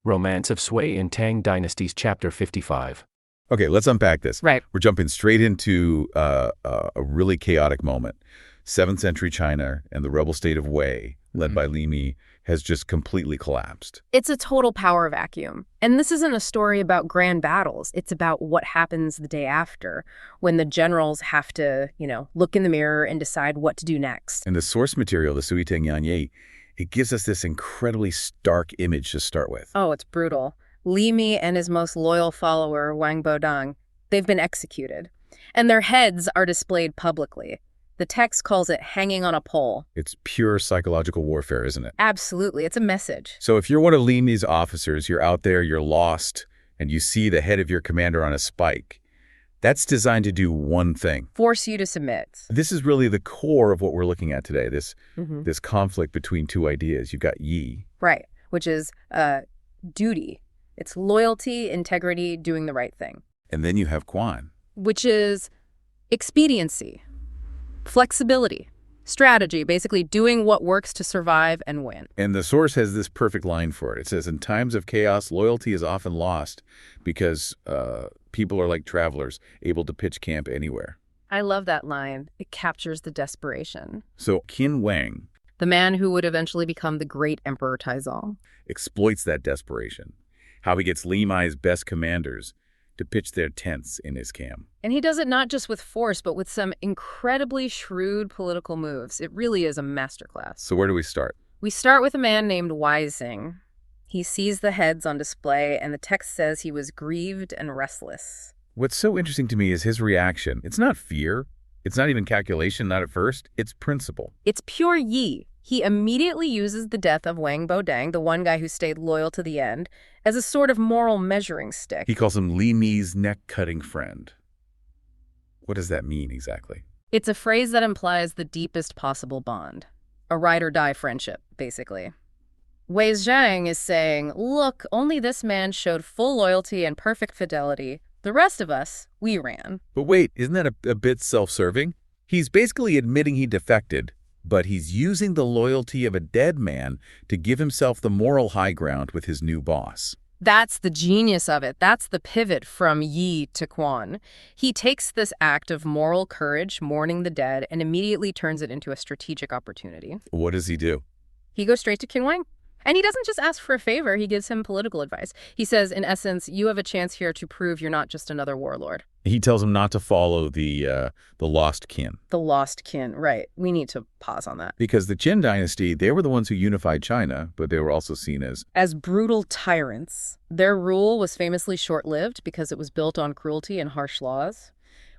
Romance of Sui in Tang Dynasties, Chapter 55. Okay, let's unpack this. Right. We're jumping straight into a really chaotic moment. 7th century China and the rebel state of Wei, led by Li Mi, has just completely collapsed. It's a total power vacuum. And this isn't a story about grand battles. It's about what happens the day after, when the generals have to, look in the mirror and decide what to do next. And the source material, the Sui Teng Yan Ye, it gives us this incredibly stark image to start with. Oh, it's brutal. Li Mi and his most loyal follower, Wang Bodong, they've been executed. And their heads are displayed publicly. The text calls it hanging on a pole. It's pure psychological warfare, isn't it? Absolutely. It's a message. So if you're one of Li Mi's officers, you're out there, you're lost, and you see the head of your commander on a spike, that's designed to do one thing. Force you to submit. This is really the core of what we're looking at today, this conflict between two ideas. You've got Yi. Right, which is duty. It's loyalty, integrity, doing the right thing. And then you have Quan. Which is expediency, flexibility, strategy, basically doing what works to survive and win. And the source has this perfect line for it. It says, in times of chaos, loyalty is often lost because people are like travelers, able to pitch camp anywhere. I love that line. It captures the desperation. So Qin Wang, the man who would eventually become the great Emperor Taizong, exploits that desperation. How he gets Li Mi's best commanders to pitch their tents in his camp. And he does it not just with force, but with some incredibly shrewd political moves. It really is a masterclass. So where do we start? We start with a man named Wei Xing. He sees the heads on display, and the text says he was grieved and restless. What's so interesting to me is his reaction. It's not fear. It's not even calculation, not at first. It's principle. It's pure Yi. He immediately uses the death of Wang Bodong, the one guy who stayed loyal to the end, as a sort of moral measuring stick. He calls him Li Mi's neck-cutting friend. What does that mean exactly? It's a phrase that implies the deepest possible bond. A ride-or-die friendship, basically. Wei Zhang is saying, look, only this man showed full loyalty and perfect fidelity. The rest of us, we ran. But wait, isn't that a bit self-serving? He's basically admitting he defected, but he's using the loyalty of a dead man to give himself the moral high ground with his new boss. That's the genius of it. That's the pivot from Yi to Quan. He takes this act of moral courage, mourning the dead, and immediately turns it into a strategic opportunity. What does he do? He goes straight to Qin Wang. And he doesn't just ask for a favor, he gives him political advice. He says, in essence, you have a chance here to prove you're not just another warlord. He tells him not to follow the lost kin. The lost kin, right. We need to pause on that. Because the Qin dynasty, they were the ones who unified China, but they were also seen as brutal tyrants. Their rule was famously short-lived because it was built on cruelty and harsh laws.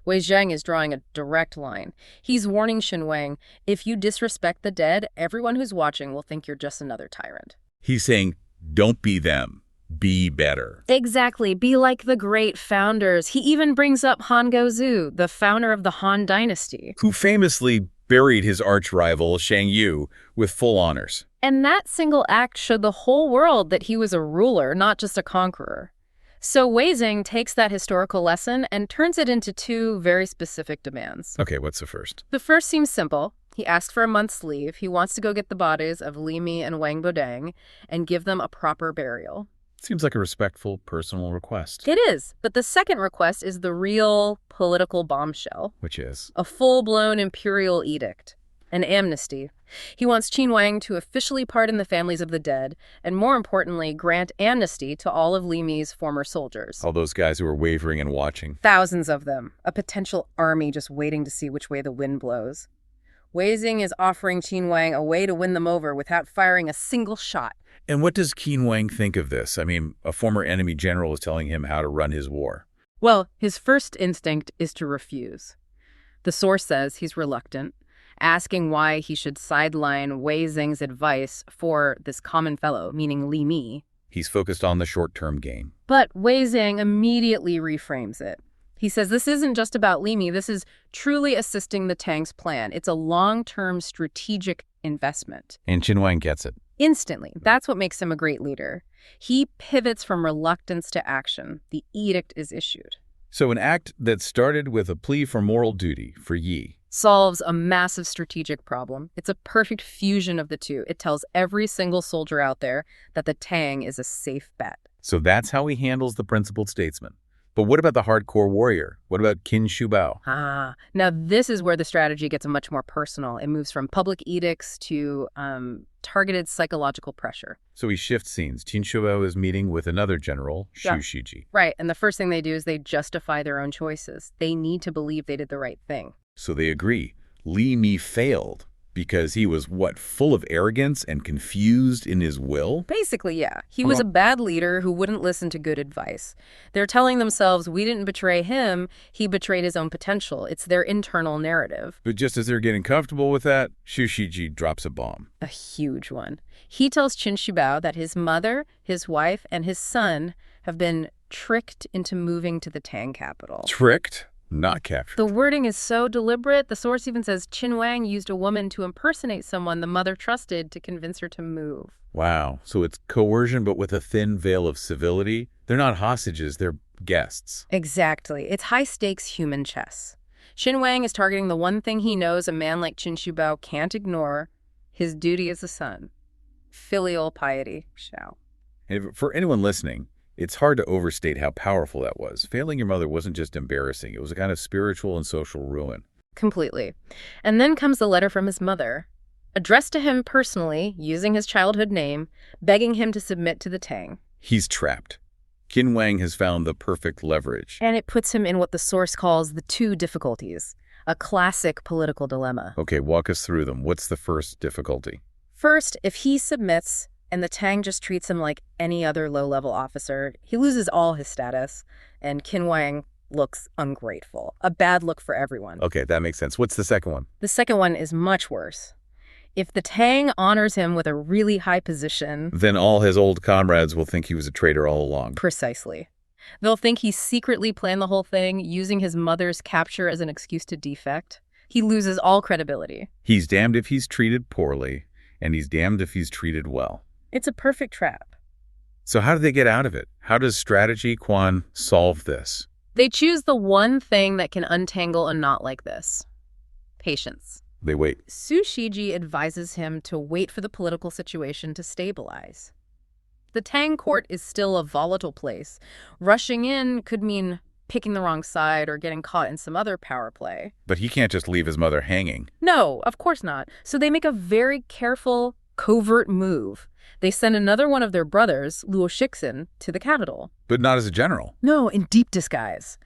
Wei Zhang is drawing a direct line. He's warning Qin Wang, if you disrespect the dead, everyone who's watching will think you're just another tyrant. He's saying, don't be them. Be better. Exactly. Be like the great founders. He even brings up Han Guozhu, the founder of the Han Dynasty, who famously buried his arch-rival, Shang Yu, with full honors. And that single act showed the whole world that he was a ruler, not just a conqueror. So Wei Xing takes that historical lesson and turns it into two very specific demands. Okay, what's the first? The first seems simple. He asks for a month's leave. He wants to go get the bodies of Li Mi and Wang Bodong and give them a proper burial. Seems like a respectful, personal request. It is. But the second request is the real political bombshell. Which is? A full-blown imperial edict. An amnesty. He wants Qin Wang to officially pardon the families of the dead, and more importantly, grant amnesty to all of Li Mi's former soldiers. All those guys who were wavering and watching. Thousands of them. A potential army just waiting to see which way the wind blows. Wei Xing is offering Qin Wang a way to win them over without firing a single shot. And what does Qin Wang think of this? I mean, a former enemy general is telling him how to run his war. Well, his first instinct is to refuse. The source says he's reluctant, asking why he should sideline Wei Xing's advice for this common fellow, meaning Li Mi. He's focused on the short-term gain. But Wei Xing immediately reframes it. He says this isn't just about Li Mi, this is truly assisting the Tang's plan. It's a long-term strategic investment. And Qin Wang gets it. Instantly. That's what makes him a great leader. He pivots from reluctance to action. The edict is issued. So an act that started with a plea for moral duty for Yi solves a massive strategic problem. It's a perfect fusion of the two. It tells every single soldier out there that the Tang is a safe bet. So that's how he handles the principled statesman. But what about the hardcore warrior? What about Qin Shi Bao? Now this is where the strategy gets much more personal. It moves from public edicts to targeted psychological pressure. So he shifts scenes. Qin Shi Bao is meeting with another general, Xu Shiji. Right, and the first thing they do is they justify their own choices. They need to believe they did the right thing. So they agree. Li Mi failed because he was, full of arrogance and confused in his will? Basically, yeah. He was a bad leader who wouldn't listen to good advice. They're telling themselves, we didn't betray him, he betrayed his own potential. It's their internal narrative. But just as they're getting comfortable with that, Xu Shiji drops a bomb. A huge one. He tells Qin Shi Bao that his mother, his wife, and his son have been tricked into moving to the Tang capital. Tricked? Not captured. The wording is so deliberate. The source even says Qin Wang used a woman to impersonate someone the mother trusted to convince her to move. Wow. So it's coercion, but with a thin veil of civility? They're not hostages, they're guests. Exactly. It's high-stakes human chess. Qin Wang is targeting the one thing he knows a man like Qin Shi Bao can't ignore, his duty as a son. Filial piety, Xiao. And for anyone listening, it's hard to overstate how powerful that was. Failing your mother wasn't just embarrassing. It was a kind of spiritual and social ruin. Completely. And then comes the letter from his mother, addressed to him personally, using his childhood name, begging him to submit to the Tang. He's trapped. Qin Wang has found the perfect leverage. And it puts him in what the source calls the two difficulties, a classic political dilemma. Okay, walk us through them. What's the first difficulty? First, if he submits and the Tang just treats him like any other low-level officer, he loses all his status, and Qin Wang looks ungrateful. A bad look for everyone. Okay, that makes sense. What's the second one? The second one is much worse. If the Tang honors him with a really high position, then all his old comrades will think he was a traitor all along. Precisely. They'll think he secretly planned the whole thing, using his mother's capture as an excuse to defect. He loses all credibility. He's damned if he's treated poorly, and he's damned if he's treated well. It's a perfect trap. So how do they get out of it? How does strategy, Quan, solve this? They choose the one thing that can untangle a knot like this. Patience. They wait. Xu Shiji advises him to wait for the political situation to stabilize. The Tang court is still a volatile place. Rushing in could mean picking the wrong side or getting caught in some other power play. But he can't just leave his mother hanging. No, of course not. So they make a very careful, covert move. They send another one of their brothers, Luo Shixin, to the capital. But not as a general. No, in deep disguise.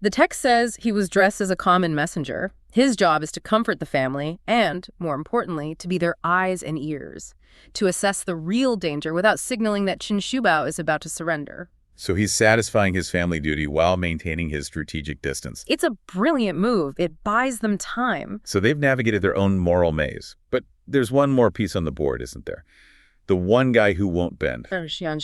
The text says he was dressed as a common messenger. His job is to comfort the family and, more importantly, to be their eyes and ears, to assess the real danger without signaling that Qin Shi Bao is about to surrender. So he's satisfying his family duty while maintaining his strategic distance. It's a brilliant move. It buys them time. So they've navigated their own moral maze. But there's one more piece on the board, isn't there? The one guy who won't bend. Qin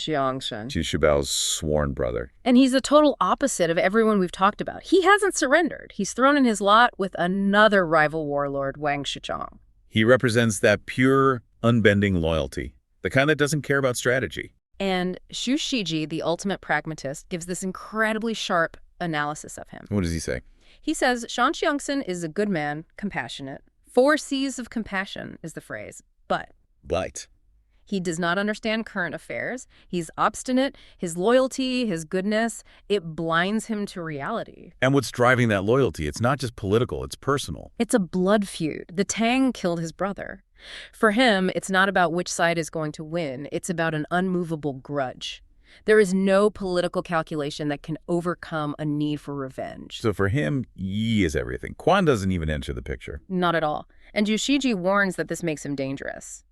Shi Bao's sworn brother. And he's the total opposite of everyone we've talked about. He hasn't surrendered. He's thrown in his lot with another rival warlord, Wang Shichong. He represents that pure, unbending loyalty, the kind that doesn't care about strategy. And Xu Shiji, the ultimate pragmatist, gives this incredibly sharp analysis of him. What does he say? He says, Shan Xiangxin is a good man, compassionate. 4 C's of compassion is the phrase. But he does not understand current affairs. He's obstinate. His loyalty, his goodness, it blinds him to reality. And what's driving that loyalty? It's not just political, it's personal. It's a blood feud. The Tang killed his brother. For him, it's not about which side is going to win. It's about an unmovable grudge. There is no political calculation that can overcome a need for revenge. So for him, Yi is everything. Quan doesn't even enter the picture. Not at all. And Xu Shiji warns that this makes him dangerous.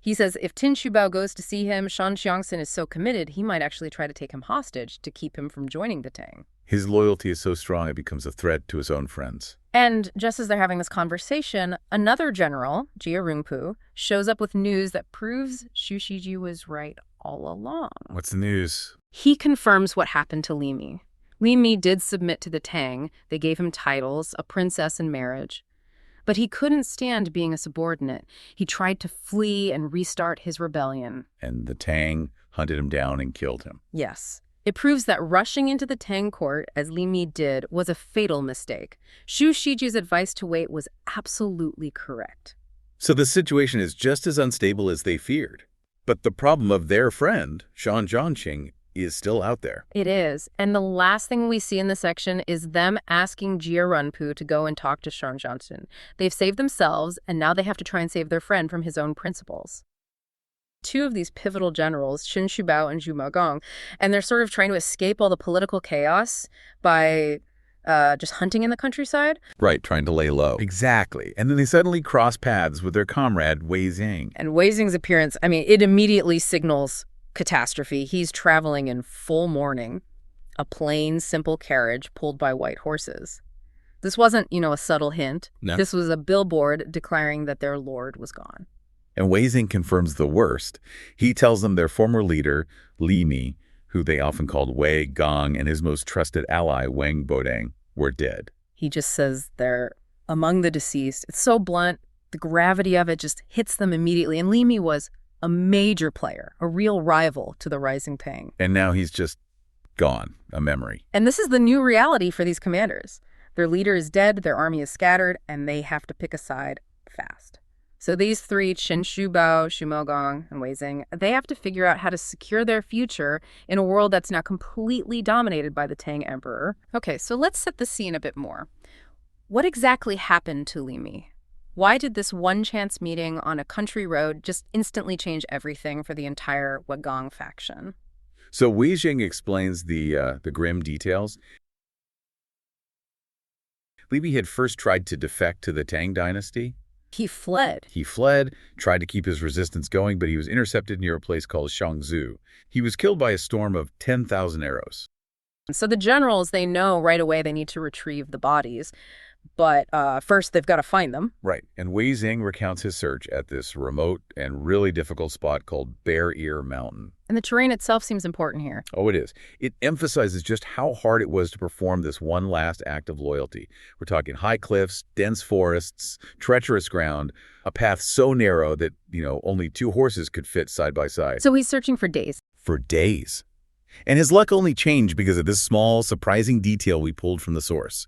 He says if Qin Shi Bao goes to see him, Shan Xiangxin is so committed, he might actually try to take him hostage to keep him from joining the Tang. His loyalty is so strong it becomes a threat to his own friends. And just as they're having this conversation, another general, Jia Rungpu, shows up with news that proves Xu Shiji was right all along. What's the news? He confirms what happened to Li Mi. Li Mi did submit to the Tang. They gave him titles, a princess in marriage. But he couldn't stand being a subordinate. He tried to flee and restart his rebellion. And the Tang hunted him down and killed him. Yes. It proves that rushing into the Tang court, as Li Mi did, was a fatal mistake. Xu Shiji's advice to wait was absolutely correct. So the situation is just as unstable as they feared. But the problem of their friend, Shan Zhongqing, is still out there. It is. And the last thing we see in the section is them asking Jia Runpu to go and talk to Shan Zhongqing. They've saved themselves, and now they have to try and save their friend from his own principles. Two of these pivotal generals, Qin Shubao and Zhu Maogong, and they're sort of trying to escape all the political chaos by just hunting in the countryside. Right, trying to lay low. Exactly. And then they suddenly cross paths with their comrade, Wei Zhang. And Wei Zhang's appearance, it immediately signals catastrophe. He's traveling in full mourning, a plain, simple carriage pulled by white horses. This wasn't, a subtle hint. No. This was a billboard declaring that their lord was gone. And Wei Zhang confirms the worst. He tells them their former leader, Li Mi, who they often called Wei Gong, and his most trusted ally, Wang Bodang, were dead. He just says they're among the deceased. It's so blunt. The gravity of it just hits them immediately. And Li Mi was a major player, a real rival to the rising Tang. And now he's just gone, a memory. And this is the new reality for these commanders. Their leader is dead, their army is scattered, and they have to pick a side fast. So these three, Qin Shubao, Xu Maogong, and Wei Zhang, they have to figure out how to secure their future in a world that's now completely dominated by the Tang Emperor. Okay, so let's set the scene a bit more. What exactly happened to Li Mi? Why did this one-chance meeting on a country road just instantly change everything for the entire Wagong faction? So Wei Zhang explains the grim details. Li Mi had first tried to defect to the Tang dynasty. He fled. He fled, tried to keep his resistance going, but he was intercepted near a place called Shangzhou. He was killed by a storm of 10,000 arrows. So the generals, they know right away they need to retrieve the bodies, but first they've got to find them. Right, and Wei Zhang recounts his search at this remote and really difficult spot called Bear Ear Mountain. And the terrain itself seems important here. Oh, it is. It emphasizes just how hard it was to perform this one last act of loyalty. We're talking high cliffs, dense forests, treacherous ground, a path so narrow that, only two horses could fit side by side. So he's searching for days. For days. And his luck only changed because of this small, surprising detail we pulled from the source.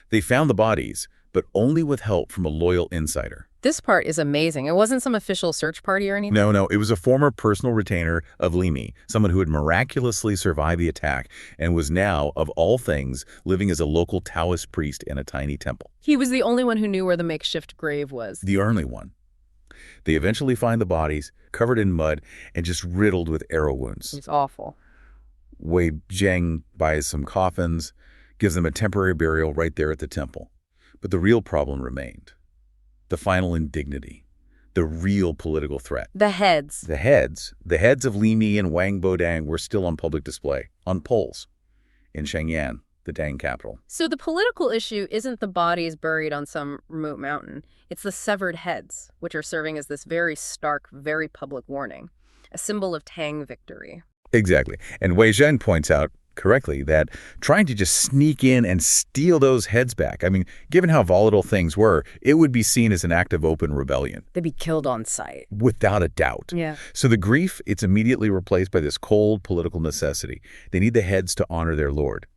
They found the bodies, but only with help from a loyal insider. This part is amazing. It wasn't some official search party or anything. No, it was a former personal retainer of Li Mi, someone who had miraculously survived the attack and was now, of all things, living as a local Taoist priest in a tiny temple. He was the only one who knew where the makeshift grave was. The only one. They eventually find the bodies, covered in mud and just riddled with arrow wounds. It's awful. Wei Zhang buys some coffins, gives them a temporary burial right there at the temple. But the real problem remained. The final indignity. The real political threat. The heads. The heads of Li Mi and Wang Bodang were still on public display, on poles, in Shenyang, the Tang capital. So the political issue isn't the bodies buried on some remote mountain. It's the severed heads, which are serving as this very stark, very public warning, a symbol of Tang victory. Exactly. And Wei Zhang points out correctly that trying to just sneak in and steal those heads back, given how volatile things were, it would be seen as an act of open rebellion. They'd be killed on sight. Without a doubt. Yeah. So the grief, it's immediately replaced by this cold political necessity. They need the heads to honor their lord.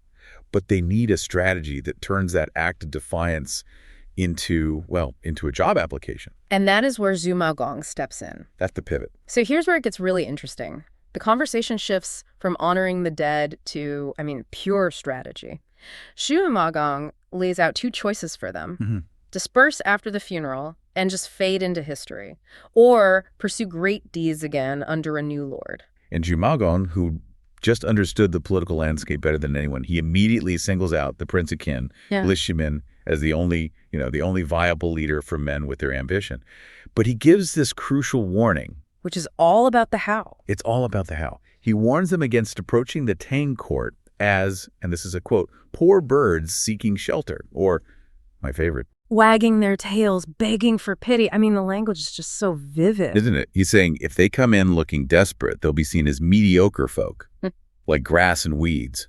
But they need a strategy that turns that act of defiance into a job application. And that is where Zhu Maogong steps in. That's the pivot. So here's where it gets really interesting. The conversation shifts from honoring the dead to, pure strategy. Xu Maogong lays out two choices for them. Mm-hmm. Disperse after the funeral and just fade into history, or pursue great deeds again under a new lord. And Zhu Maogong, who just understood the political landscape better than anyone, he immediately singles out the Prince of Qin, Li Shimin, as the only viable leader for men with their ambition. But he gives this crucial warning. Which is all about the how. It's all about the how. He warns them against approaching the Tang court as, and this is a quote, poor birds seeking shelter, or, my favorite, wagging their tails, begging for pity. The language is just so vivid. Isn't it? He's saying if they come in looking desperate, they'll be seen as mediocre folk, like grass and weeds.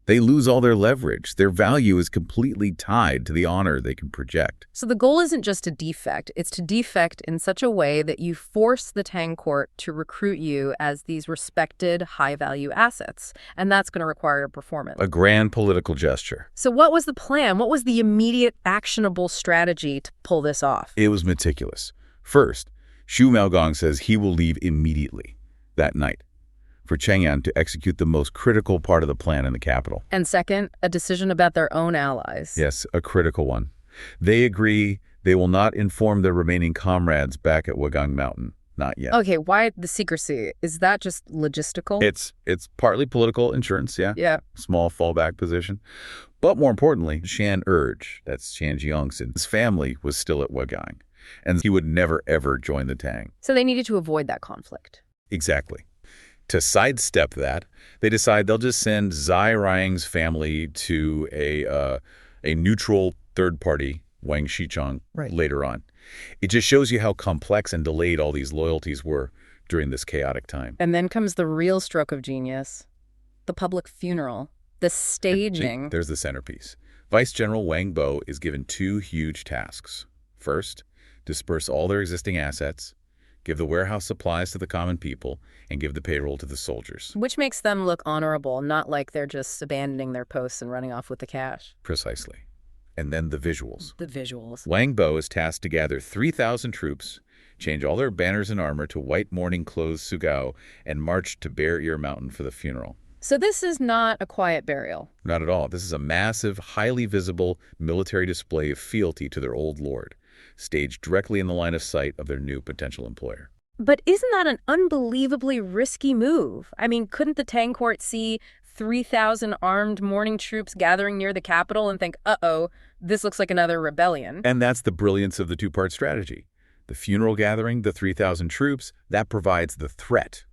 They lose all their leverage. Their value is completely tied to the honor they can project. So the goal isn't just to defect, it's to defect in such a way that you force the Tang court to recruit you as these respected, high-value assets. And that's going to require a performance. A grand political gesture. So what was the plan? What was the immediate, actionable strategy to pull this off? It was meticulous. First, Xu Maogong says he will leave immediately that night for Chang'an to execute the most critical part of the plan in the capital. And second, a decision about their own allies. Yes, a critical one. They agree they will not inform their remaining comrades back at Wagang Mountain. Not yet. Okay, why the secrecy? Is that just logistical? It's partly political insurance, yeah. Yeah. Small fallback position. But more importantly, Shan Urge, that's Shan Jiangxin's family, was still at Wagang, and he would never, ever join the Tang. So they needed to avoid that conflict. Exactly. To sidestep that, they decide they'll just send Zai Rang's family to a neutral third party, Wang Shichang, later on. It just shows you how complex and delayed all these loyalties were during this chaotic time. And then comes the real stroke of genius, the public funeral, the staging. There's the centerpiece. Vice General Wang Bo is given two huge tasks. First, disperse all their existing assets, give the warehouse supplies to the common people, and give the payroll to the soldiers. Which makes them look honorable, not like they're just abandoning their posts and running off with the cash. Precisely. And then the visuals. The visuals. Wang Bo is tasked to gather 3,000 troops, change all their banners and armor to white mourning clothes sugao, and march to Bear Ear Mountain for the funeral. So this is not a quiet burial. Not at all. This is a massive, highly visible military display of fealty to their old lord, staged directly in the line of sight of their new potential employer. But isn't that an unbelievably risky move? I mean, couldn't the Tang court see 3,000 armed mourning troops gathering near the capital and think, uh-oh, this looks like another rebellion? And that's the brilliance of the two-part strategy. The funeral gathering, the 3,000 troops, that provides the threat.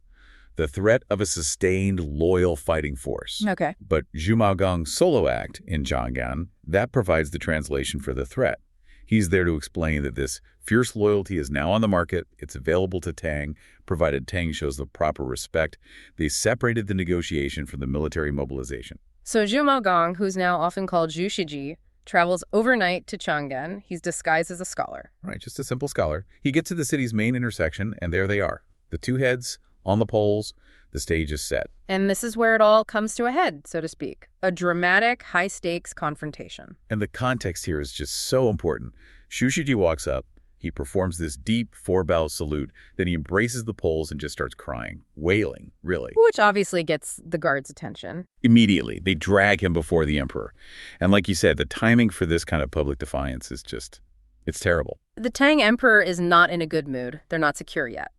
The threat of a sustained, loyal fighting force. Okay. But Zhu Maogong's solo act in Zhanggan, that provides the translation for the threat. He's there to explain that this fierce loyalty is now on the market, it's available to Tang, provided Tang shows the proper respect. They separated the negotiation from the military mobilization. So Zhu Maogong, who's now often called Zhu Shiji, travels overnight to Chang'an. He's disguised as a scholar. Right, just a simple scholar. He gets to the city's main intersection, and there they are. The two heads on the poles, the stage is set. And this is where it all comes to a head, so to speak. A dramatic, high-stakes confrontation. And the context here is just so important. Xu Shiji walks up, he performs this deep four-bow salute, then he embraces the poles and just starts crying, wailing, really. Which obviously gets the guards' attention. Immediately, they drag him before the emperor. And like you said, the timing for this kind of public defiance is just, it's terrible. The Tang emperor is not in a good mood. They're not secure yet.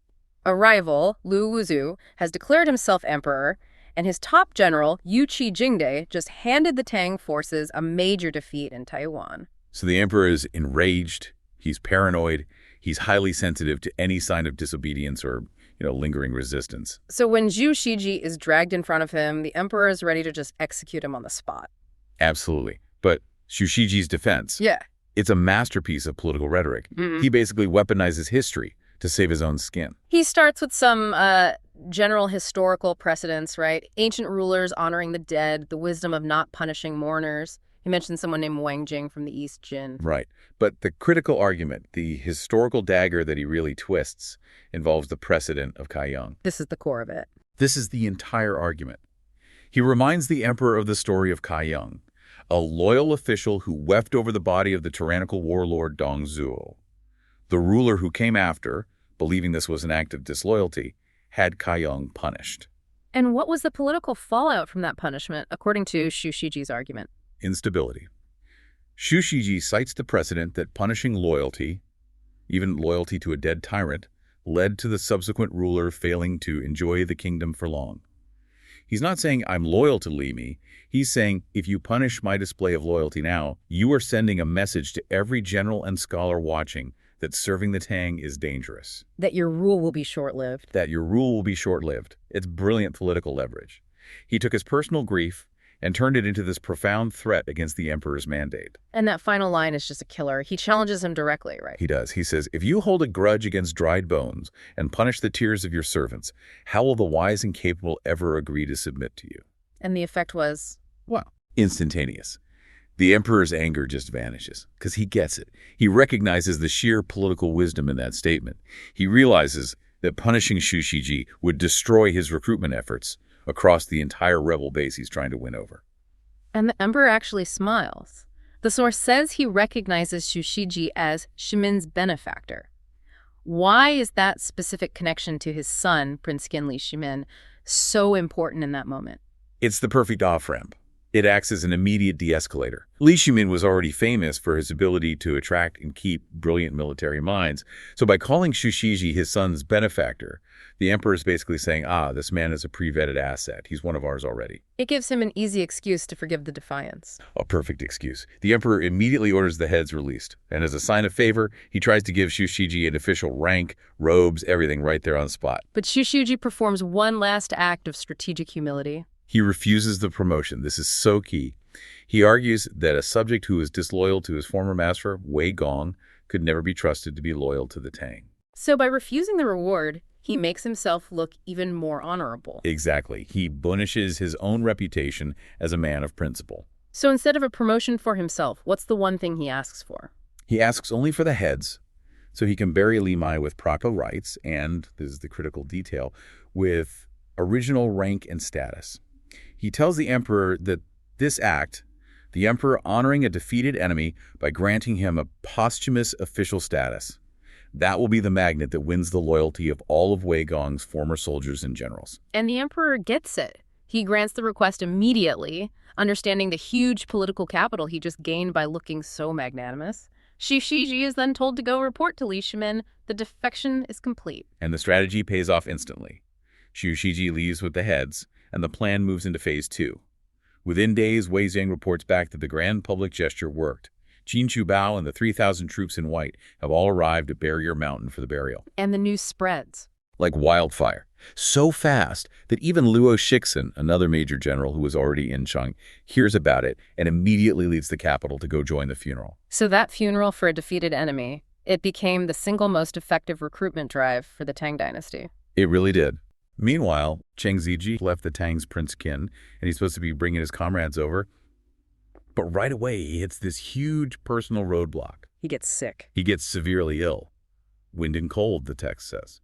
A rival, Lu Wuzhu, has declared himself emperor, and his top general, Yu Qi Jingde, just handed the Tang forces a major defeat in Taiwan. So the emperor is enraged, he's paranoid, he's highly sensitive to any sign of disobedience or, lingering resistance. So when Zhu Shiji is dragged in front of him, the emperor is ready to just execute him on the spot. Absolutely. But Xu Shiji's defense, it's a masterpiece of political rhetoric. He basically weaponizes history to save his own skin. He starts with some general historical precedents, right? Ancient rulers honoring the dead, the wisdom of not punishing mourners. He mentioned someone named Wang Jing from the East Jin. Right. But the critical argument, the historical dagger that he really twists, involves the precedent of Kaiyang. This is the core of it. This is the entire argument. He reminds the emperor of the story of Kaiyang, a loyal official who wept over the body of the tyrannical warlord Dong Zhuo. The ruler who came after, believing this was an act of disloyalty, had Kaiyang punished. And what was the political fallout from that punishment, according to Xu Shiji's argument? Instability. Xu Shiji cites the precedent that punishing loyalty, even loyalty to a dead tyrant, led to the subsequent ruler failing to enjoy the kingdom for long. He's not saying, I'm loyal to Li Mi. He's saying, if you punish my display of loyalty now, you are sending a message to every general and scholar watching that serving the Tang is dangerous. That your rule will be short-lived. That your rule will be short-lived. It's brilliant political leverage. He took his personal grief and turned it into this profound threat against the emperor's mandate. And that final line is just a killer. He challenges him directly, right? He does. He says, if you hold a grudge against dried bones and punish the tears of your servants, how will the wise and capable ever agree to submit to you? And the effect was? Wow. Instantaneous. The emperor's anger just vanishes because he gets it. He recognizes the sheer political wisdom in that statement. He realizes that punishing Xu Shiji would destroy his recruitment efforts across the entire rebel base he's trying to win over. And the emperor actually smiles. The source says he recognizes Xu Shiji as Shimin's benefactor. Why is that specific connection to his son, Prince Qinli Shimin, so important in that moment? It's the perfect off-ramp. It acts as an immediate de-escalator. Li Shimin was already famous for his ability to attract and keep brilliant military minds. So by calling Xu Shiji his son's benefactor, the emperor is basically saying, this man is a pre-vetted asset. He's one of ours already. It gives him an easy excuse to forgive the defiance. A perfect excuse. The emperor immediately orders the heads released. And as a sign of favor, he tries to give Xu Shiji an official rank, robes, everything right there on the spot. But Xu Shiji performs one last act of strategic humility. He refuses the promotion. This is so key. He argues that a subject who is disloyal to his former master, Wei Gong, could never be trusted to be loyal to the Tang. So by refusing the reward, he makes himself look even more honorable. Exactly. He burnishes his own reputation as a man of principle. So instead of a promotion for himself, what's the one thing he asks for? He asks only for the heads, so he can bury Li Mai with proper rights and, this is the critical detail, with original rank and status. He tells the emperor that this act, the emperor honoring a defeated enemy by granting him a posthumous official status, that will be the magnet that wins the loyalty of all of Wei Gong's former soldiers and generals. And the emperor gets it. He grants the request immediately, understanding the huge political capital he just gained by looking so magnanimous. Xu Shiji is then told to go report to Li Shimin. The defection is complete. And the strategy pays off instantly. Xu Shiji leaves with the heads, and the plan moves into phase 2. Within days, Wei Zhang reports back that the grand public gesture worked. Qin Chu Bao and the 3,000 troops in white have all arrived at Barrier Mountain for the burial. And the news spreads. Like wildfire. So fast that even Luo Shixin, another major general who was already in Cheng, hears about it and immediately leaves the capital to go join the funeral. So that funeral for a defeated enemy, it became the single most effective recruitment drive for the Tang dynasty. It really did. Meanwhile, Cheng Ziji left the Tang's Prince Qin, and he's supposed to be bringing his comrades over. But right away, he hits this huge personal roadblock. He gets sick. He gets severely ill. Wind and cold, the text says.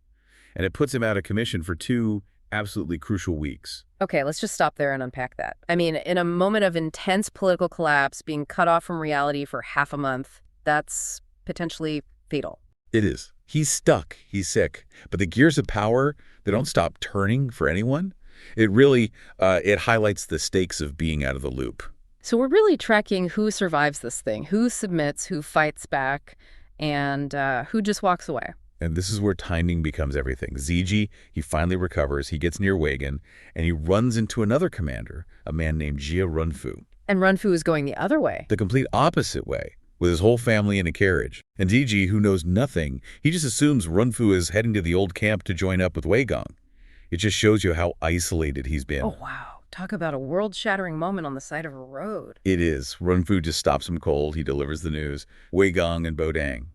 And it puts him out of commission for 2 absolutely crucial weeks. Okay, let's just stop there and unpack that. I mean, in a moment of intense political collapse, being cut off from reality for half a month, that's potentially fatal. It is. He's stuck. He's sick. But the gears of power, they don't stop turning for anyone. It really, it highlights the stakes of being out of the loop. So we're really tracking who survives this thing, who submits, who fights back, and who just walks away. And this is where timing becomes everything. Ziji, he finally recovers. He gets near Weigan, and he runs into another commander, a man named Jia Runfu. And Runfu is going the other way. The complete opposite way, with his whole family in a carriage. And Ziji, who knows nothing, he just assumes Runfu is heading to the old camp to join up with Wei Gong. It just shows you how isolated he's been. Oh, wow. Talk about a world-shattering moment on the side of a road. It is. Runfu just stops him cold. He delivers the news. Wei Gong and Bodang,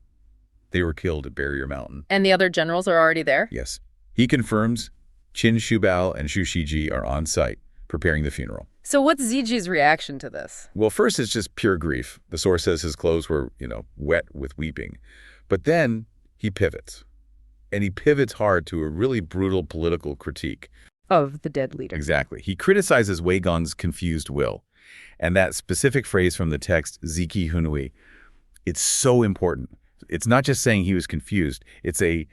they were killed at Barrier Mountain. And the other generals are already there? Yes. He confirms Qin Shubao and Xu Shiji are on site, preparing the funeral. So what's Ziji's reaction to this? Well, first it's just pure grief. The source says his clothes were, wet with weeping. But then he pivots. And he pivots hard to a really brutal political critique. Of the dead leader. Exactly. He criticizes Wei Gong's confused will. And that specific phrase from the text, Ziki Hunui, it's so important. It's not just saying he was confused. It's a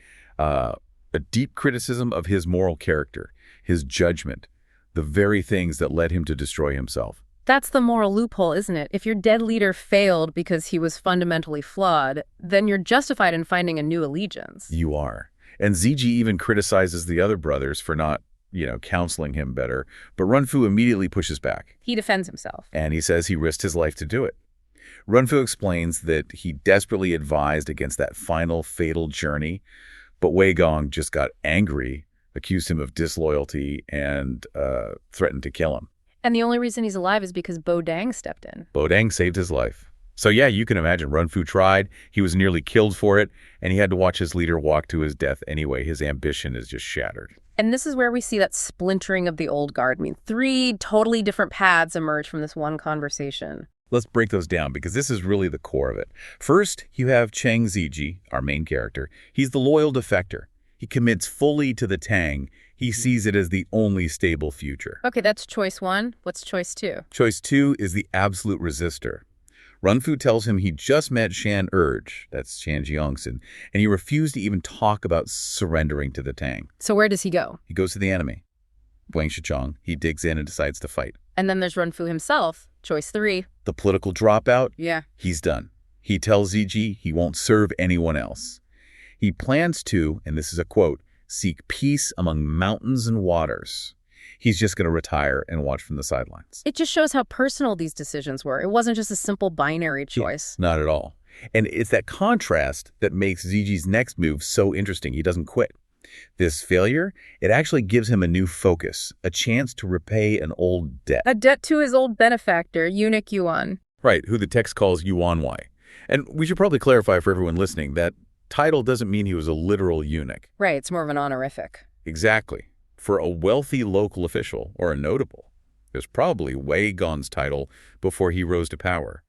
deep criticism of his moral character, his judgment, the very things that led him to destroy himself. That's the moral loophole, isn't it? If your dead leader failed because he was fundamentally flawed, then you're justified in finding a new allegiance. You are. And Ziji even criticizes the other brothers for not, counseling him better. But Runfu immediately pushes back. He defends himself. And he says he risked his life to do it. Runfu explains that he desperately advised against that final fatal journey, but Wei Gong just got angry, accused him of disloyalty, and threatened to kill him. And the only reason he's alive is because Bodang stepped in. Bodang saved his life. So yeah, you can imagine Runfu tried, he was nearly killed for it, and he had to watch his leader walk to his death anyway. His ambition is just shattered. And this is where we see that splintering of the old guard. I mean, three totally different paths emerge from this one conversation. Let's break those down because this is really the core of it. First, you have Tang Ziji, our main character. He's the loyal defector. He commits fully to the Tang. He sees it as the only stable future. Okay, that's choice one. What's choice two? Choice two is the absolute resistor. Runfu tells him he just met Shan Urge, that's Shan Jiangsun, and he refused to even talk about surrendering to the Tang. So where does he go? He goes to the enemy, Wang Shichong. He digs in and decides to fight. And then there's Runfu himself, choice three. The political dropout? Yeah. He's done. He tells Ziji he won't serve anyone else. He plans to, and this is a quote, seek peace among mountains and waters. He's just going to retire and watch from the sidelines. It just shows how personal these decisions were. It wasn't just a simple binary choice. Yeah, not at all. And it's that contrast that makes Ziji's next move so interesting. He doesn't quit. This failure, it actually gives him a new focus, a chance to repay an old debt. A debt to his old benefactor, eunuch Yuan. Right, who the text calls Yuan Wai. And we should probably clarify for everyone listening that title doesn't mean he was a literal eunuch. Right, it's more of an honorific. Exactly. For a wealthy local official, or a notable, it was probably Wei Gong's title before he rose to power.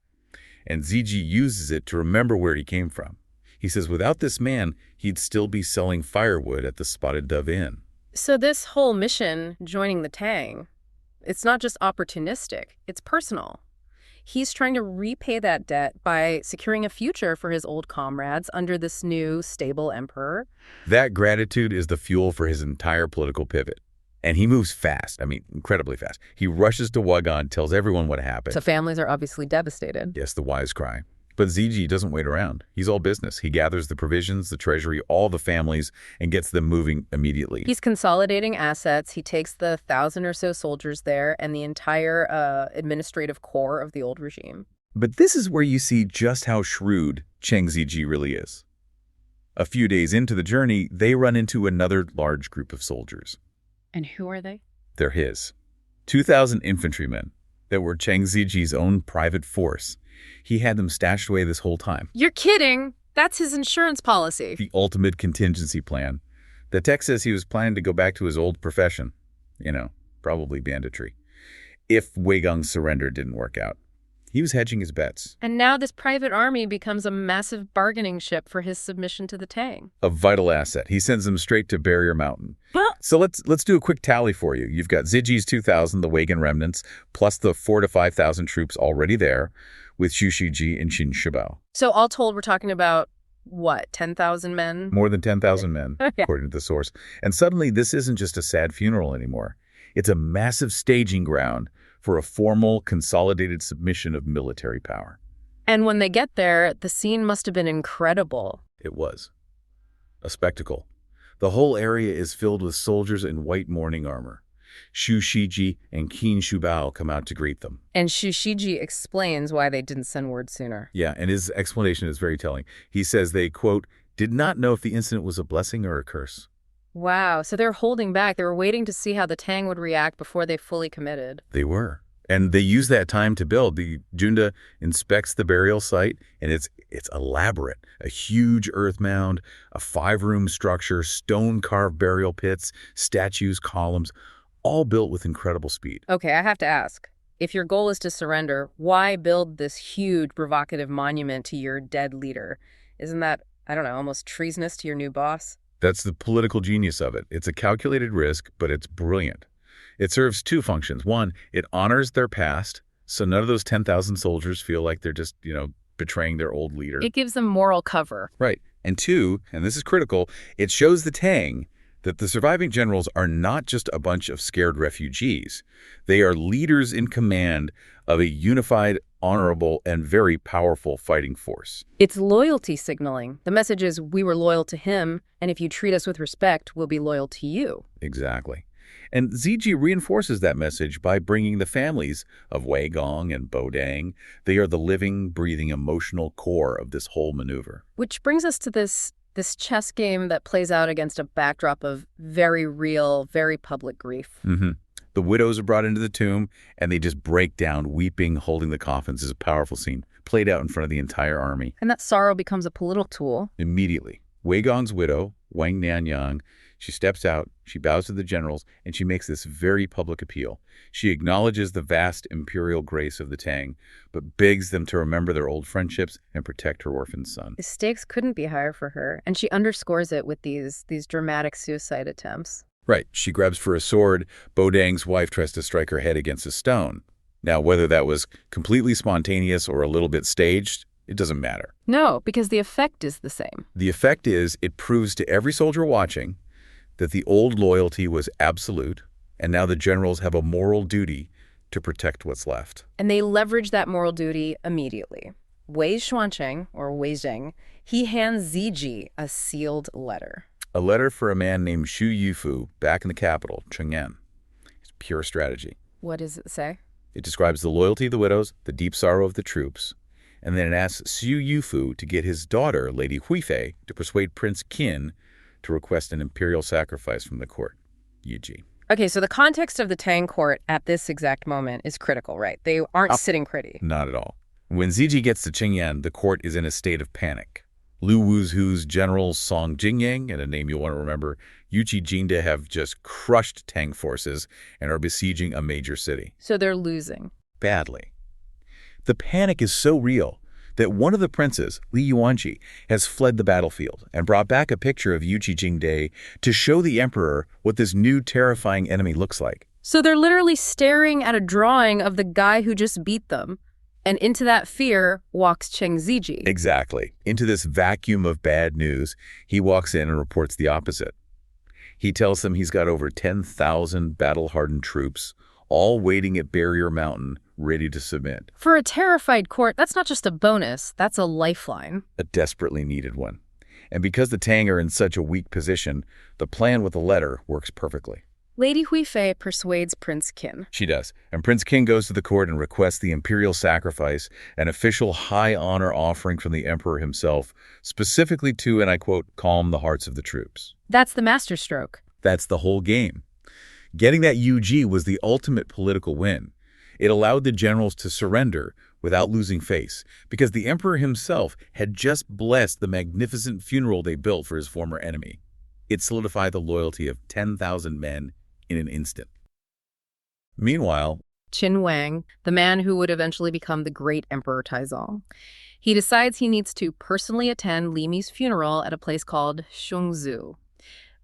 And Ziji uses it to remember where he came from. He says without this man, he'd still be selling firewood at the Spotted Dove Inn. So this whole mission, joining the Tang, it's not just opportunistic, it's personal. He's trying to repay that debt by securing a future for his old comrades under this new, stable emperor. That gratitude is the fuel for his entire political pivot. And he moves fast. I mean, incredibly fast. He rushes to Wugan, tells everyone what happened. So families are obviously devastated. Yes, the wise cry. But Ziji doesn't wait around. He's all business. He gathers the provisions, the treasury, all the families, and gets them moving immediately. He's consolidating assets. He takes the 1,000 or so soldiers there and the entire administrative core of the old regime. But this is where you see just how shrewd Tang Ziji really is. A few days into the journey, they run into another large group of soldiers. And who are they? They're his. 2,000 infantrymen that were Tang Ziji's own private force. He had them stashed away this whole time. You're kidding. That's his insurance policy. The ultimate contingency plan. The text says he was planning to go back to his old profession. Probably banditry. If Wei Gong's surrender didn't work out. He was hedging his bets. And now this private army becomes a massive bargaining chip for his submission to the Tang. A vital asset. He sends them straight to Barrier Mountain. So let's do a quick tally for you. You've got Ziji's 2,000, the Wei Gan remnants, plus the 4,000 to 5,000 troops already there, with Xu Shiji and Qin Shibao. So all told, we're talking about, what, 10,000 men? More than 10,000 men, Yeah. according to the source. And suddenly, this isn't just a sad funeral anymore. It's a massive staging ground for a formal, consolidated submission of military power. And when they get there, the scene must have been incredible. It was. A spectacle. The whole area is filled with soldiers in white mourning armor. Xu Shiji and Qin Shubao come out to greet them. And Xu Shiji explains why they didn't send word sooner. Yeah, and his explanation is very telling. He says they, quote, did not know if the incident was a blessing or a curse. Wow, so they're holding back. They were waiting to see how the Tang would react before they fully committed. They were. And they use that time to build. The Junta inspects the burial site, and it's elaborate. A huge earth mound, a 5-room structure, stone-carved burial pits, statues, columns, all built with incredible speed. Okay, I have to ask. If your goal is to surrender, why build this huge, provocative monument to your dead leader? Isn't that, I don't know, almost treasonous to your new boss? That's the political genius of it. It's a calculated risk, but it's brilliant. It serves two functions. One, it honors their past, so none of those 10,000 soldiers feel like they're just, betraying their old leader. It gives them moral cover. Right. And two, and this is critical, it shows the Tang that the surviving generals are not just a bunch of scared refugees. They are leaders in command of a unified, honorable, and very powerful fighting force. It's loyalty signaling. The message is, we were loyal to him, and if you treat us with respect, we'll be loyal to you. Exactly. And Ziji reinforces that message by bringing the families of Wei Gong and Bo Dang. They are the living, breathing, emotional core of this whole maneuver. Which brings us to this chess game that plays out against a backdrop of very real, very public grief. The widows are brought into the tomb, and they just break down, weeping, holding the coffins. Is a powerful scene, played out in front of the entire army. And that sorrow becomes a political tool. Immediately, Wei Gong's widow, Wang Nanyang, She steps out, she bows to the generals, and she makes this very public appeal. She acknowledges the vast imperial grace of the Tang, but begs them to remember their old friendships and protect her orphaned son. The stakes couldn't be higher for her, and she underscores it with these dramatic suicide attempts. Right. She grabs for a sword. Bodang's wife tries to strike her head against a stone. Now, whether that was completely spontaneous or a little bit staged, it doesn't matter. No, because the effect is the same. The effect is it proves to every soldier watching that the old loyalty was absolute, and now the generals have a moral duty to protect what's left. And they leverage that moral duty immediately. Wei Xuancheng, or Wei Zheng, he hands Ziji a sealed letter. A letter for a man named Xu Yufu back in the capital, Cheng'an. It's pure strategy. What does it say? It describes the loyalty of the widows, the deep sorrow of the troops, and then it asks Xu Yufu to get his daughter, Lady Huifei, to persuade Prince Qin to request an imperial sacrifice from the court, Yiji. Okay, so the context of the Tang court at this exact moment is critical, right? They aren't sitting pretty. Not at all. When Ziji gets to Qingyan, the court is in a state of panic. Lu Wuzhu's generals Song Jingyang, and a name you'll want to remember, Yuqi Jingde have just crushed Tang forces and are besieging a major city. So they're losing. Badly. The panic is so real that one of the princes, Li Yuanqi, has fled the battlefield and brought back a picture of Yuqi Jingde to show the emperor what this new terrifying enemy looks like. So they're literally staring at a drawing of the guy who just beat them. And into that fear walks Cheng Ziji. Exactly. Into this vacuum of bad news, he walks in and reports the opposite. He tells them he's got over 10,000 battle-hardened troops, all waiting at Barrier Mountain, ready to submit. For a terrified court, that's not just a bonus, that's a lifeline. A desperately needed one. And because the Tang are in such a weak position, the plan with the letter works perfectly. Lady Huifei persuades Prince Qin. She does. And Prince Qin goes to the court and requests the imperial sacrifice, an official high honor offering from the emperor himself, specifically to, and I quote, calm the hearts of the troops. That's the masterstroke. That's the whole game. Getting that UG was the ultimate political win. It allowed the generals to surrender without losing face, because the emperor himself had just blessed the magnificent funeral they built for his former enemy. It solidified the loyalty of 10,000 men in an instant. Meanwhile, Qin Wang, the man who would eventually become the great Emperor Taizong, he decides he needs to personally attend Li Mi's funeral at a place called Shungzu.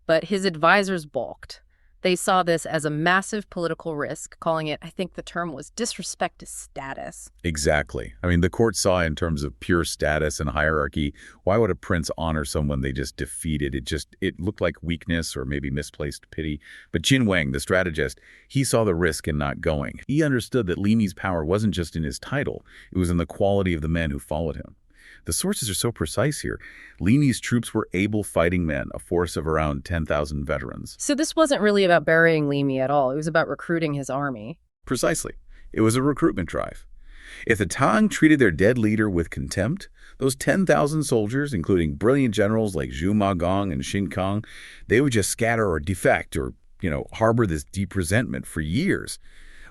But his advisors balked. They saw this as a massive political risk, calling it, I think the term was, disrespect to status. Exactly. I mean, the court saw in terms of pure status and hierarchy, why would a prince honor someone they just defeated? It looked like weakness or maybe misplaced pity. But Qin Wang, the strategist, he saw the risk in not going. He understood that Li Mi's power wasn't just in his title, it was in the quality of the men who followed him. The sources are so precise here. Li Mi's troops were able fighting men, a force of around 10,000 veterans. So this wasn't really about burying Li Mi at all. It was about recruiting his army. Precisely. It was a recruitment drive. If the Tang treated their dead leader with contempt, those 10,000 soldiers, including brilliant generals like Zhu Magong and Xin Kang, they would just scatter or defect or, harbor this deep resentment for years.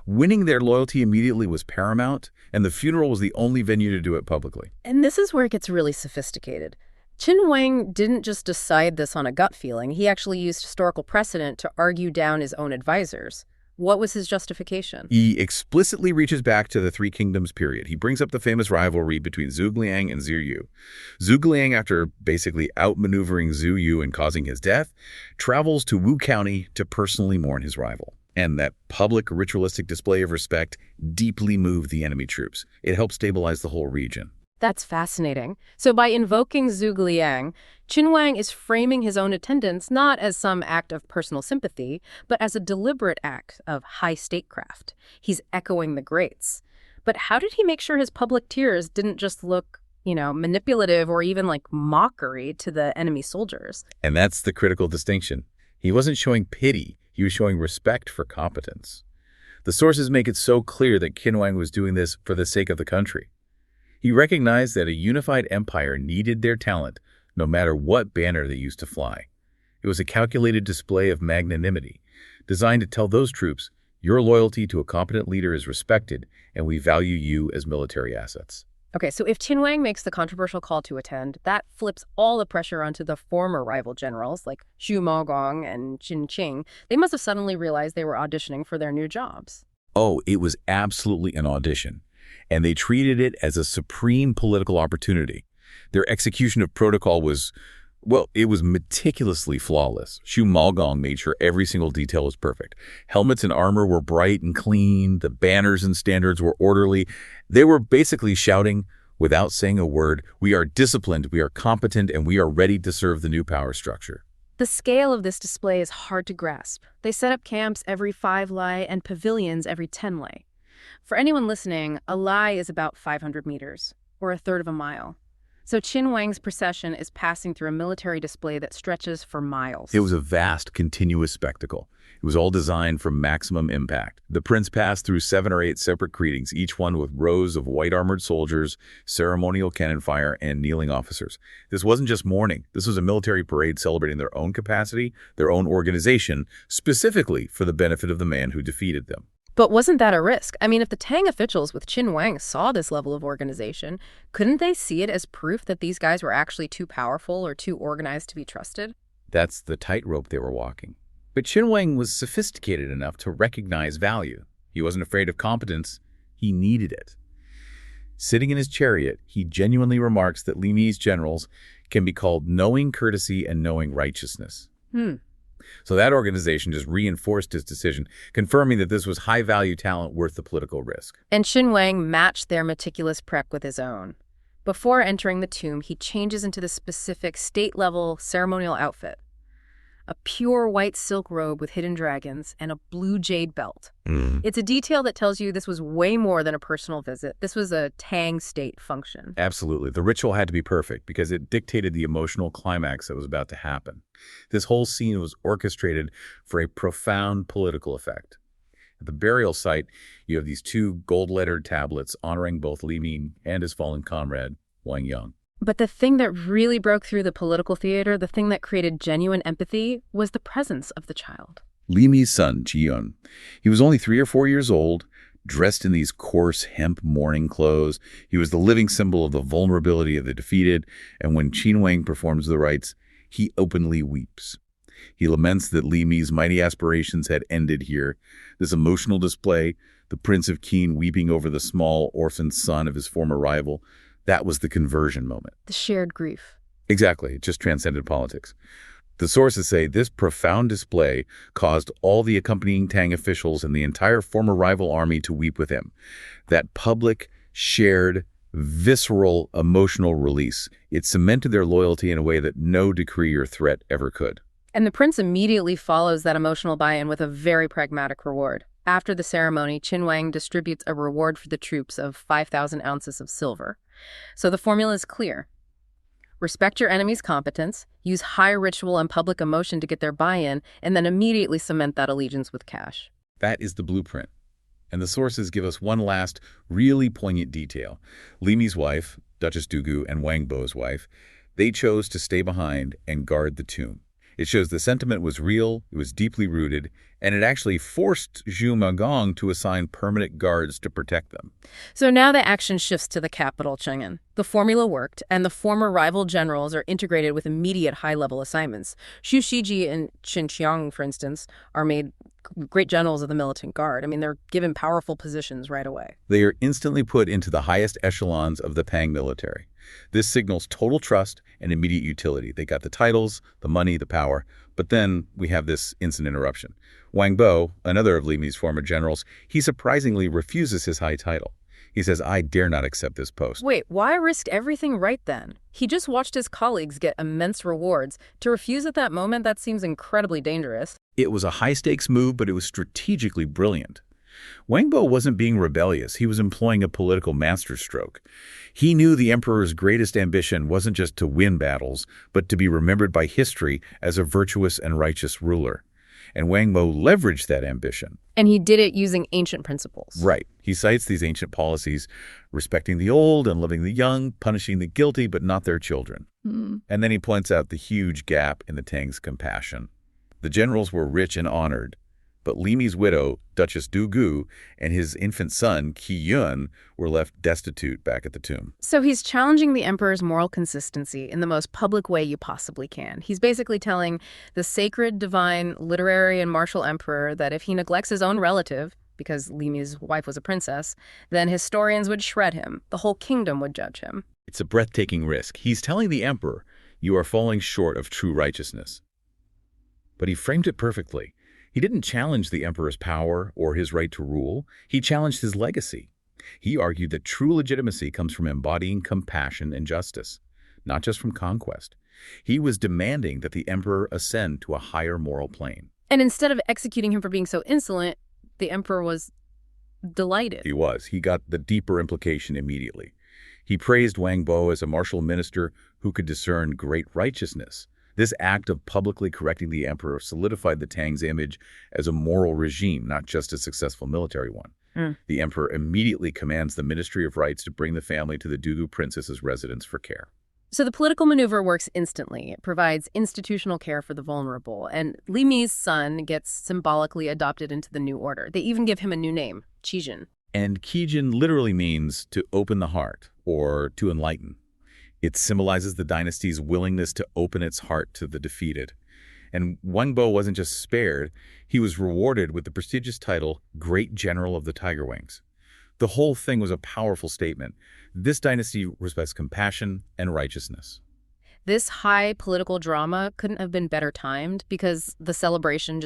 Winning their loyalty immediately was paramount, and the funeral was the only venue to do it publicly. And this is where it gets really sophisticated. Qin Wang didn't just decide this on a gut feeling. He actually used historical precedent to argue down his own advisors. What was his justification? He explicitly reaches back to the Three Kingdoms period. He brings up the famous rivalry between Zhuge Liang and Zhu Yu. Zhuge Liang, after basically outmaneuvering Zhu Yu and causing his death, travels to Wu County to personally mourn his rival. And that public ritualistic display of respect deeply moved the enemy troops. It helped stabilize the whole region. That's fascinating. So by invoking Zhuge Liang, Qin Wang is framing his own attendance not as some act of personal sympathy, but as a deliberate act of high statecraft. He's echoing the greats. But how did he make sure his public tears didn't just look, manipulative or even like mockery to the enemy soldiers? And that's the critical distinction. He wasn't showing pity. He was showing respect for competence. The sources make it so clear that Qin Wang was doing this for the sake of the country. He recognized that a unified empire needed their talent, no matter what banner they used to fly. It was a calculated display of magnanimity, designed to tell those troops, your loyalty to a competent leader is respected, and we value you as military assets. Okay, so if Qin Wang makes the controversial call to attend, that flips all the pressure onto the former rival generals like Xu Maogong and Qin Qing. They must have suddenly realized they were auditioning for their new jobs. Oh, it was absolutely an audition, and they treated it as a supreme political opportunity. Their execution of protocol was, well, it was meticulously flawless. Xu Maogong made sure every single detail was perfect. Helmets and armor were bright and clean. The banners and standards were orderly. They were basically shouting, without saying a word, "We are disciplined, we are competent, and we are ready to serve the new power structure." The scale of this display is hard to grasp. They set up camps every 5 li and pavilions every 10 li. For anyone listening, a li is about 500 meters, or a third of a mile. So Qin Wang's procession is passing through a military display that stretches for miles. It was a vast, continuous spectacle. It was all designed for maximum impact. The prince passed through 7 or 8 separate greetings, each one with rows of white-armored soldiers, ceremonial cannon fire, and kneeling officers. This wasn't just mourning. This was a military parade celebrating their own capacity, their own organization, specifically for the benefit of the man who defeated them. But wasn't that a risk? I mean, if the Tang officials with Qin Wang saw this level of organization, couldn't they see it as proof that these guys were actually too powerful or too organized to be trusted? That's the tightrope they were walking. But Qin Wang was sophisticated enough to recognize value. He wasn't afraid of competence. He needed it. Sitting in his chariot, he genuinely remarks that Li Mi's generals can be called knowing courtesy and knowing righteousness. So that organization just reinforced his decision, confirming that this was high-value talent worth the political risk. And Qin Wang matched their meticulous prep with his own. Before entering the tomb, he changes into the specific state-level ceremonial outfit. A pure white silk robe with hidden dragons and a blue jade belt. It's a detail that tells you this was way more than a personal visit. This was a Tang state function. Absolutely. The ritual had to be perfect because it dictated the emotional climax that was about to happen. This whole scene was orchestrated for a profound political effect. At the burial site, you have these 2 gold-lettered tablets honoring both Li Mi and his fallen comrade, Wang Yang. But the thing that really broke through the political theater, the thing that created genuine empathy, was the presence of the child. Li Mi's son, Ji-yun. He was only 3 or 4 years old, dressed in these coarse hemp mourning clothes. He was the living symbol of the vulnerability of the defeated, and when Qin Wang performs the rites, he openly weeps. He laments that Li Mi's mighty aspirations had ended here. This emotional display, the Prince of Qin weeping over the small orphan son of his former rival, that was the conversion moment. The shared grief. Exactly. It just transcended politics. The sources say this profound display caused all the accompanying Tang officials and the entire former rival army to weep with him. That public, shared, visceral, emotional release. It cemented their loyalty in a way that no decree or threat ever could. And the prince immediately follows that emotional buy-in with a very pragmatic reward. After the ceremony, Qin Wang distributes a reward for the troops of 5,000 ounces of silver. So the formula is clear. Respect your enemy's competence, use high ritual and public emotion to get their buy-in, and then immediately cement that allegiance with cash. That is the blueprint. And the sources give us one last, really poignant detail. Li Mi's wife, Duchess Dugu, and Wang Bo's wife, they chose to stay behind and guard the tomb. It shows the sentiment was real, it was deeply rooted, and it actually forced Xu Maogong to assign permanent guards to protect them. So now the action shifts to the capital, Chang'an. The formula worked, and the former rival generals are integrated with immediate high-level assignments. Xu Shiji and Qin Qiang, for instance, are made great generals of the militant guard. I mean, they're given powerful positions right away. They are instantly put into the highest echelons of the Tang military. This signals total trust and immediate utility. They got the titles, the money, the power. But then we have this instant interruption. Wang Bo, another of Li Mi's former generals, he surprisingly refuses his high title. He says, "I dare not accept this post." Wait, why risk everything right then? He just watched his colleagues get immense rewards. To refuse at that moment, that seems incredibly dangerous. It was a high-stakes move, but it was strategically brilliant. Wang Bo wasn't being rebellious. He was employing a political masterstroke. He knew the emperor's greatest ambition wasn't just to win battles, but to be remembered by history as a virtuous and righteous ruler. And Wang Bo leveraged that ambition. And he did it using ancient principles. Right. He cites these ancient policies, respecting the old and loving the young, punishing the guilty but not their children. And then he points out the huge gap in the Tang's compassion. The generals were rich and honored, But Li Mi's widow, Duchess Du Gu, and his infant son, Qi Yun, were left destitute back at the tomb. So he's challenging the emperor's moral consistency in the most public way you possibly can. He's basically telling the sacred, divine, literary, and martial emperor that if he neglects his own relative, because Li Mi's wife was a princess, then historians would shred him. The whole kingdom would judge him. It's a breathtaking risk. He's telling the emperor, you are falling short of true righteousness. But he framed it perfectly. He didn't challenge the emperor's power or his right to rule. He challenged his legacy. He argued that true legitimacy comes from embodying compassion and justice, not just from conquest. He was demanding that the emperor ascend to a higher moral plane. And instead of executing him for being so insolent, the emperor was delighted. He was. He got the deeper implication immediately. He praised Wang Bo as a martial minister who could discern great righteousness. This act of publicly correcting the emperor solidified the Tang's image as a moral regime, not just a successful military one. The emperor immediately commands the Ministry of Rights to bring the family to the Dugu princess's residence for care. So the political maneuver works instantly. It provides institutional care for the vulnerable, and Li Mi's son gets symbolically adopted into the new order. They even give him a new name, Qijin. And Qijin literally means to open the heart, or to enlighten. It symbolizes the dynasty's willingness to open its heart to the defeated. And Wang Bo wasn't just spared, he was rewarded with the prestigious title Great General of the Tiger Wings. The whole thing was a powerful statement. This dynasty respects compassion and righteousness. This high political drama couldn't have been better timed because the celebration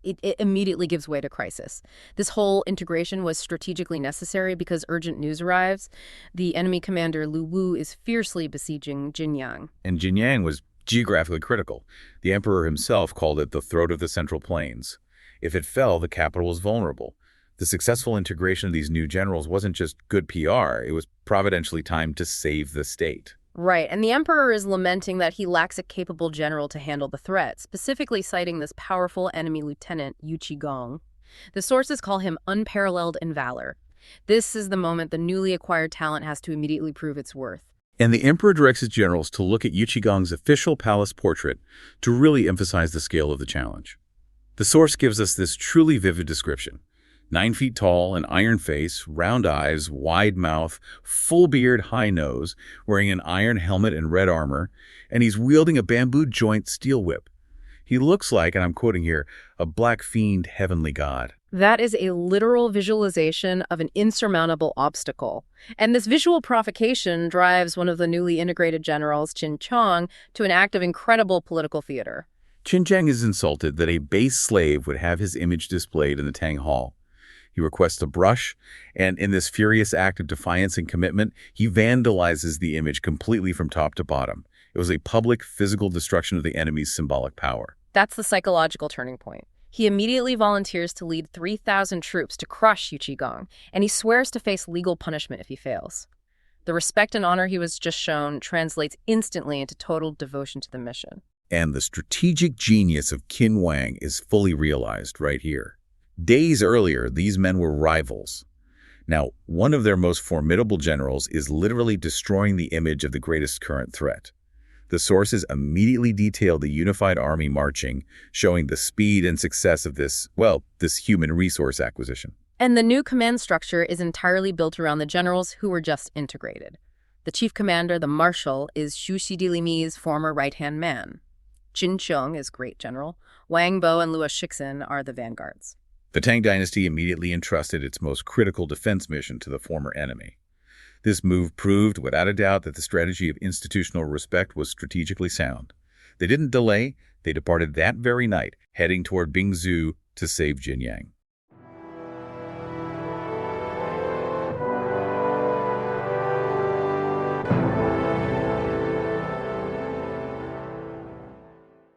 it immediately gives way to crisis. This whole integration was strategically necessary because urgent news arrives. The enemy commander Lu Wu is fiercely besieging Jinyang. And Jinyang was geographically critical. The emperor himself called it the throat of the Central Plains. If it fell, the capital was vulnerable. The successful integration of these new generals wasn't just good PR, it was providentially timed to save the state. Right, and the emperor is lamenting that he lacks a capable general to handle the threat, specifically citing this powerful enemy lieutenant, Yu Qigong. The sources call him unparalleled in valor. This is the moment the newly acquired talent has to immediately prove its worth. And the emperor directs his generals to look at Yu Qigong's official palace portrait to really emphasize the scale of the challenge. The source gives us this truly vivid description. 9 feet tall, an iron face, round eyes, wide mouth, full beard, high nose, wearing an iron helmet and red armor, and he's wielding a bamboo joint steel whip. He looks like, and I'm quoting here, a black fiend heavenly god. That is a literal visualization of an insurmountable obstacle. And this visual provocation drives one of the newly integrated generals, Qin Chong, to an act of incredible political theater. Qin Chang is insulted that a base slave would have his image displayed in the Tang Hall. He requests a brush, and in this furious act of defiance and commitment, he vandalizes the image completely from top to bottom. It was a public physical destruction of the enemy's symbolic power. That's the psychological turning point. He immediately volunteers to lead 3,000 troops to crush Yu Qigong, and he swears to face legal punishment if he fails. The respect and honor he was just shown translates instantly into total devotion to the mission. And the strategic genius of Qin Wang is fully realized right here. Days earlier, these men were rivals. Now, one of their most formidable generals is literally destroying the image of the greatest current threat. The sources immediately detail the unified army marching, showing the speed and success of this human resource acquisition. And the new command structure is entirely built around the generals who were just integrated. The chief commander, the marshal, is Xu Shidi Mi's former right-hand man. Qin Chong is great general. Wang Bo and Luo Shixin are the vanguards. The Tang dynasty immediately entrusted its most critical defense mission to the former enemy. This move proved, without a doubt, that the strategy of institutional respect was strategically sound. They didn't delay, they departed that very night, heading toward Bingzhou to save Jinyang.